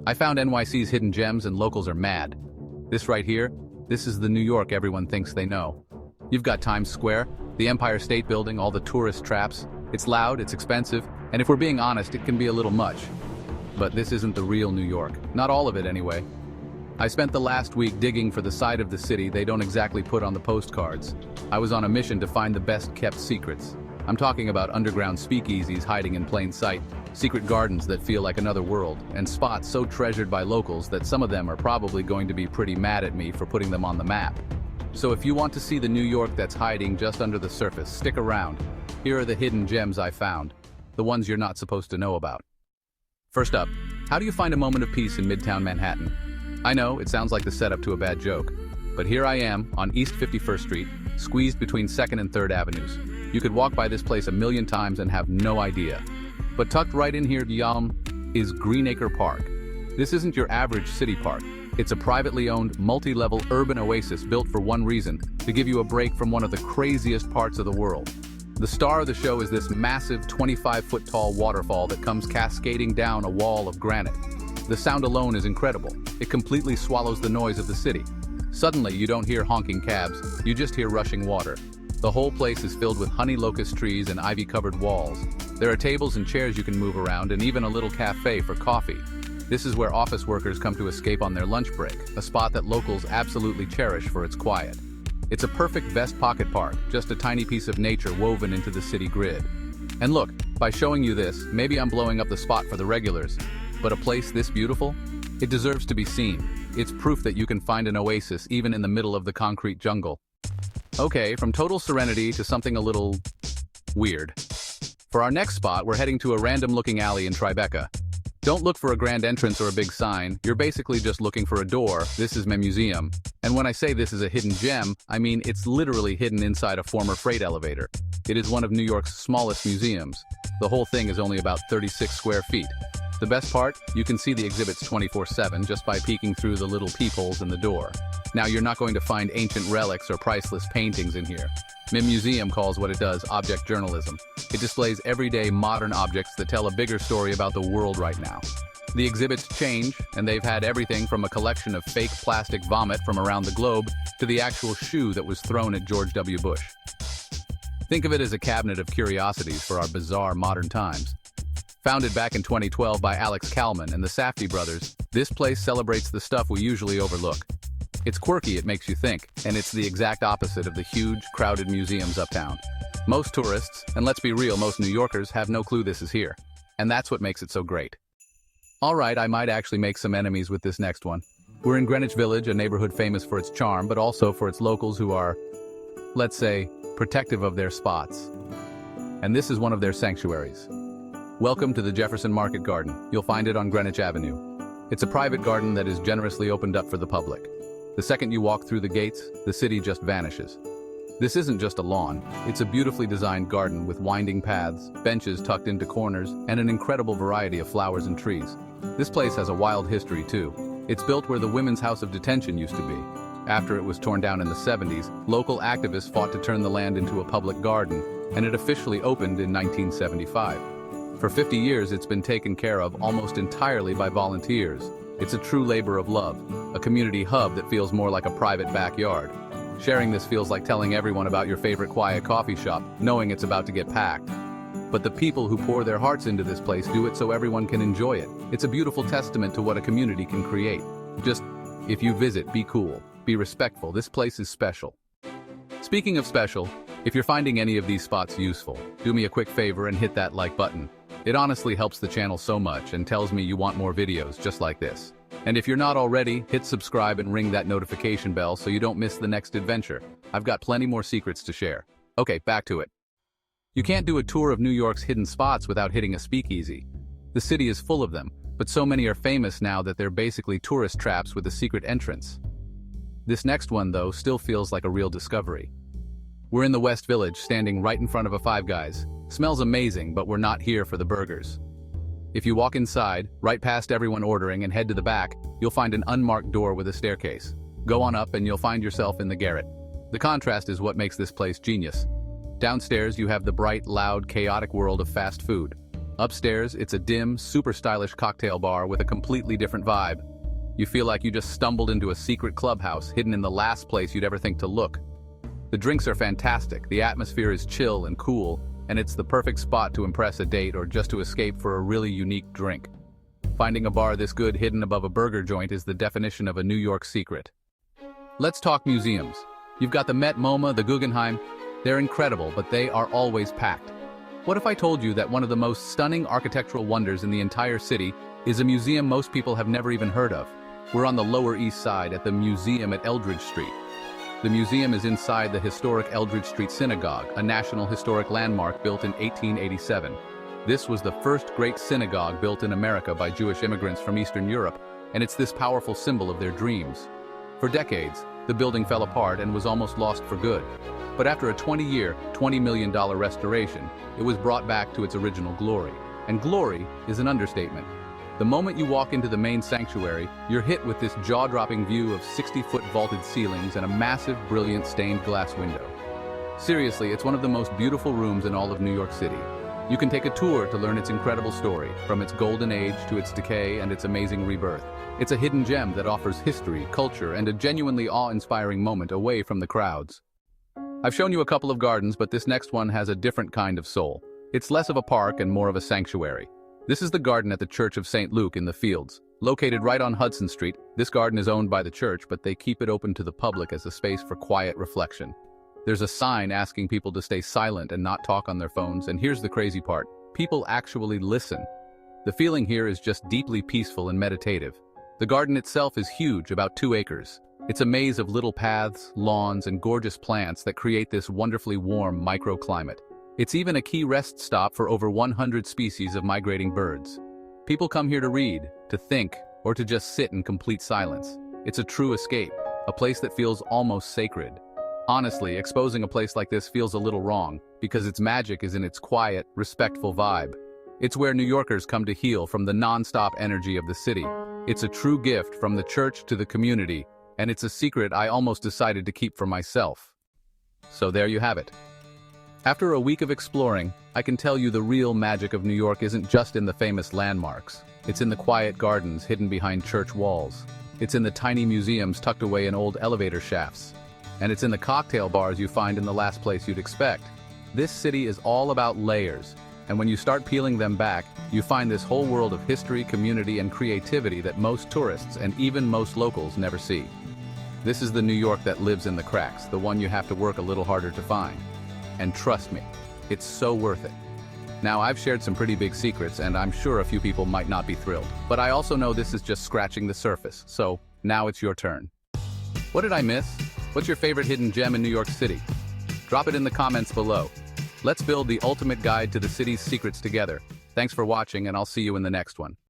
I found NYC's hidden gems and locals are mad. This right here, this is the New York everyone thinks they know. You've got Times Square, the Empire State Building, all the tourist traps. It's loud, it's expensive, and if we're being honest, it can be a little much. But this isn't the real New York. Not all of it anyway. I spent the last week digging for the side of the city they don't exactly put on the postcards. I was on a mission to find the best-kept secrets. I'm talking about underground speakeasies hiding in plain sight, secret gardens that feel like another world, and spots so treasured by locals that some of them are probably going to be pretty mad at me for putting them on the map. So if you want to see the New York that's hiding just under the surface, stick around. Here are the hidden gems I found, the ones you're not supposed to know about. First up, how do you find a moment of peace in Midtown Manhattan? I know, it sounds like the setup to a bad joke, but here I am on East 51st Street, squeezed between 2nd and 3rd Avenues. You could walk by this place a million times and have no idea. But tucked right in here, is Greenacre Park. This isn't your average city park. It's a privately owned, multi-level urban oasis built for one reason, to give you a break from one of the craziest parts of the world. The star of the show is this massive 25-foot-tall waterfall that comes cascading down a wall of granite. The sound alone is incredible. It completely swallows the noise of the city. Suddenly, you don't hear honking cabs, you just hear rushing water. The whole place is filled with honey locust trees and ivy-covered walls. There are tables and chairs you can move around and even a little cafe for coffee. This is where office workers come to escape on their lunch break, a spot that locals absolutely cherish for its quiet. It's a perfect vest pocket park, just a tiny piece of nature woven into the city grid. And look, by showing you this, maybe I'm blowing up the spot for the regulars, but a place this beautiful? It deserves to be seen. It's proof that you can find an oasis even in the middle of the concrete jungle. Okay, from total serenity to something a little weird. For our next spot, we're heading to a random-looking alley in Tribeca. Don't look for a grand entrance or a big sign, you're basically just looking for a door. This is Mmuseumm. And when I say this is a hidden gem, I mean it's literally hidden inside a former freight elevator. It is one of New York's smallest museums. The whole thing is only about 36 square feet. The best part? You can see the exhibits 24/7 just by peeking through the little peepholes in the door. Now you're not going to find ancient relics or priceless paintings in here. Mmuseumm calls what it does object journalism. It displays everyday modern objects that tell a bigger story about the world right now. The exhibits change, and they've had everything from a collection of fake plastic vomit from around the globe to the actual shoe that was thrown at George W. Bush. Think of it as a cabinet of curiosities for our bizarre modern times. Founded back in 2012 by 𝐼𝐸𝐿 and the Safdie brothers, this place celebrates the stuff we usually overlook. It's quirky, it makes you think, and it's the exact opposite of the huge, crowded museums uptown. Most tourists, and let's be real, most New Yorkers, have no clue this is here. And that's what makes it so great. Alright, I might actually make some enemies with this next one. We're in Greenwich Village, a neighborhood famous for its charm, but also for its locals who are, let's say, protective of their spots. And this is one of their sanctuaries. Welcome to the Jefferson Market Garden. You'll find it on Greenwich Avenue. It's a private garden that is generously opened up for the public. The second you walk through the gates, the city just vanishes. This isn't just a lawn, it's a beautifully designed garden with winding paths, benches tucked into corners, and an incredible variety of flowers and trees. This place has a wild history too. It's built where the Women's House of Detention used to be. After it was torn down in the 70s, local activists fought to turn the land into a public garden, and it officially opened in 1975. For 50 years, it's been taken care of almost entirely by volunteers. It's a true labor of love, a community hub that feels more like a private backyard. Sharing this feels like telling everyone about your favorite quiet coffee shop, knowing it's about to get packed. But the people who pour their hearts into this place do it so everyone can enjoy it. It's a beautiful testament to what a community can create. Just, if you visit, be cool, be respectful, this place is special. Speaking of special, if you're finding any of these spots useful, do me a quick favor and hit that like button. It honestly helps the channel so much and tells me you want more videos just like this. And if you're not already, hit subscribe and ring that notification bell so you don't miss the next adventure. I've got plenty more secrets to share. Okay, back to it. You can't do a tour of New York's hidden spots without hitting a speakeasy. The city is full of them, but so many are famous now that they're basically tourist traps with a secret entrance. This next one, though, still feels like a real discovery. We're in the West Village, standing right in front of a Five Guys. Smells amazing, but we're not here for the burgers. If you walk inside, right past everyone ordering and head to the back, you'll find an unmarked door with a staircase. Go on up and you'll find yourself in the garret. The contrast is what makes this place genius. Downstairs, you have the bright, loud, chaotic world of fast food. Upstairs, it's a dim, super stylish cocktail bar with a completely different vibe. You feel like you just stumbled into a secret clubhouse hidden in the last place you'd ever think to look. The drinks are fantastic, the atmosphere is chill and cool, and it's the perfect spot to impress a date or just to escape for a really unique drink. Finding a bar this good hidden above a burger joint is the definition of a New York secret. Let's talk museums. You've got the Met, MoMA, the Guggenheim. They're incredible, but they are always packed. What if I told you that one of the most stunning architectural wonders in the entire city is a museum most people have never even heard of? We're on the Lower East Side at the Mmuseumm at Eldridge Street. The museum is inside the historic Eldridge Street Synagogue, a National Historic Landmark built in 1887. This was the first great synagogue built in America by Jewish immigrants from Eastern Europe, and it's this powerful symbol of their dreams. For decades, the building fell apart and was almost lost for good. But after a 20-year, $20 million restoration, it was brought back to its original glory. And glory is an understatement. The moment you walk into the main sanctuary, you're hit with this jaw-dropping view of 60-foot vaulted ceilings and a massive, brilliant stained glass window. Seriously, it's one of the most beautiful rooms in all of New York City. You can take a tour to learn its incredible story, from its golden age to its decay and its amazing rebirth. It's a hidden gem that offers history, culture, and a genuinely awe-inspiring moment away from the crowds. I've shown you a couple of gardens, but this next one has a different kind of soul. It's less of a park and more of a sanctuary. This is the garden at the Church of St. Luke in the Fields. Located right on Hudson Street, this garden is owned by the church, but they keep it open to the public as a space for quiet reflection. There's a sign asking people to stay silent and not talk on their phones, and here's the crazy part. People actually listen. The feeling here is just deeply peaceful and meditative. The garden itself is huge, about 2 acres. It's a maze of little paths, lawns, and gorgeous plants that create this wonderfully warm microclimate. It's even a key rest stop for over 100 species of migrating birds. People come here to read, to think, or to just sit in complete silence. It's a true escape, a place that feels almost sacred. Honestly, exposing a place like this feels a little wrong, because its magic is in its quiet, respectful vibe. It's where New Yorkers come to heal from the non-stop energy of the city. It's a true gift from the church to the community, and it's a secret I almost decided to keep for myself. So there you have it. After a week of exploring, I can tell you the real magic of New York isn't just in the famous landmarks. It's in the quiet gardens hidden behind church walls. It's in the tiny museums tucked away in old elevator shafts. And it's in the cocktail bars you find in the last place you'd expect. This city is all about layers, and when you start peeling them back, you find this whole world of history, community, and creativity that most tourists and even most locals never see. This is the New York that lives in the cracks, the one you have to work a little harder to find. And trust me, it's so worth it. Now, I've shared some pretty big secrets, and I'm sure a few people might not be thrilled. But I also know this is just scratching the surface, so now it's your turn. What did I miss? What's your favorite hidden gem in New York City? Drop it in the comments below. Let's build the ultimate guide to the city's secrets together. Thanks for watching, and I'll see you in the next one.